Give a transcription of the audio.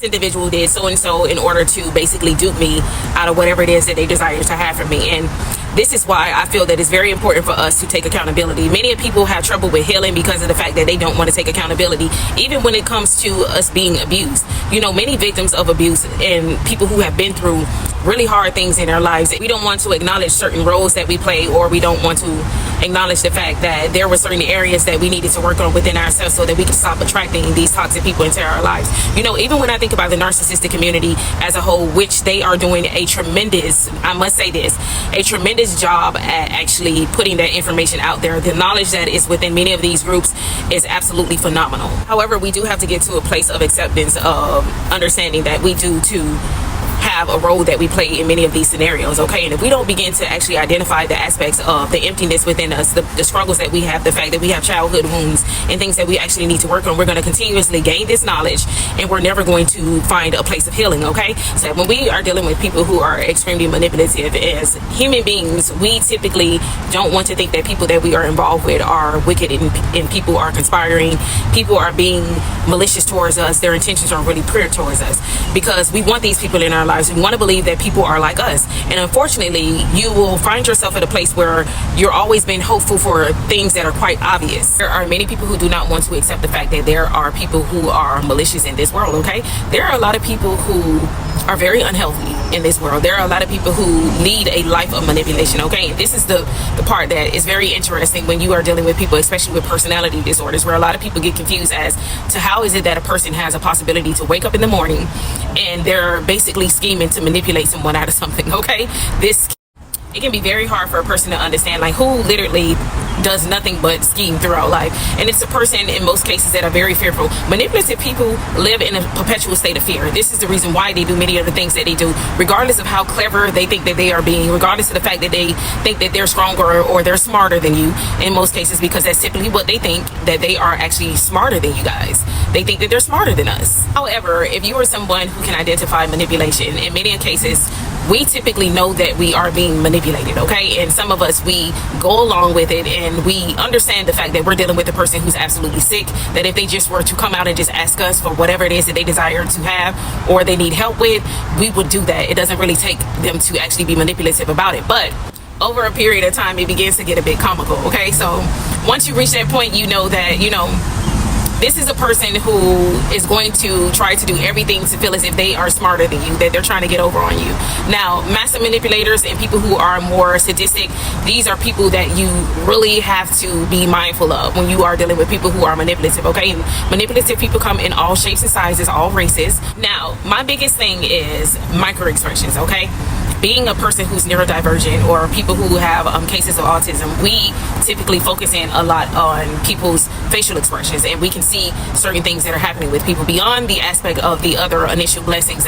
individual did so and so in order to basically dupe me out of whatever it is that they desire to have from me. And this is why I feel that it's very important for us to take accountability. Many people have trouble with healing because of the fact that they don't want to take accountability, even when it comes to us being abused. You know, many victims of abuse and people who have been through really hard things in their lives, we don't want to acknowledge certain roles that we play, or we don't want to acknowledge the fact that there were certain areas that we needed to work on within ourselves so that we can stop attracting these toxic people into our lives. You know, even when I think about the narcissistic community as a whole, which they are doing a tremendous, I must say this, a tremendous job at actually putting that information out there. The knowledge that is within many of these groups is absolutely phenomenal. However, we do have to get to a place of acceptance, of understanding that we do too have a role that we play in many of these scenarios, okay? And if we don't begin to actually identify the aspects of the emptiness within us, the struggles that we have, the fact that we have childhood wounds and things that we actually need to work on, we're going to continuously gain this knowledge and we're never going to find a place of healing, okay? So when we are dealing with people who are extremely manipulative as human beings, we typically don't want to think that people that we are involved with are wicked and people are conspiring, people are being malicious towards us, their intentions are really pure towards us, because we want these people in our lives. We want to believe that people are like us, and unfortunately you will find yourself at a place where you're always being hopeful for things that are quite obvious. There are many people who do not want to accept the fact that there are people who are malicious in this world, okay? There are a lot of people who are very unhealthy in this world. There are a lot of people who lead a life of manipulation, okay? And this is the part that is very interesting when you are dealing with people, especially with personality disorders, where a lot of people get confused as to how is it that a person has a possibility to wake up in the morning and they're basically scheming to manipulate someone out of something, okay? It can be very hard for a person to understand, like, who literally does nothing but scheme throughout life. And it's a person in most cases that are very fearful. Manipulative people live in a perpetual state of fear. This is the reason why they do many of the things that they do, regardless of how clever they think that they are being, regardless of the fact that they think that they're stronger or they're smarter than you in most cases, because that's simply what they think, that they are actually smarter than you guys. They think that they're smarter than us. However, if you are someone who can identify manipulation, in many cases we typically know that we are being manipulated, okay? And some of us, we go along with it and we understand the fact that we're dealing with a person who's absolutely sick, that if they just were to come out and just ask us for whatever it is that they desire to have or they need help with, we would do that. It doesn't really take them to actually be manipulative about it. But over a period of time, it begins to get a bit comical, okay? So once you reach that point, you know that, you know, this is a person who is going to try to do everything to feel as if they are smarter than you, that they're trying to get over on you. Now, master manipulators and people who are more sadistic, these are people that you really have to be mindful of when you are dealing with people who are manipulative, okay? And manipulative people come in all shapes and sizes, all races. Now, my biggest thing is micro expressions, okay? Being a person who's neurodivergent or people who have cases of autism, we typically focus in a lot on people's facial expressions, and we can see certain things that are happening with people beyond the aspect of the other initial blessings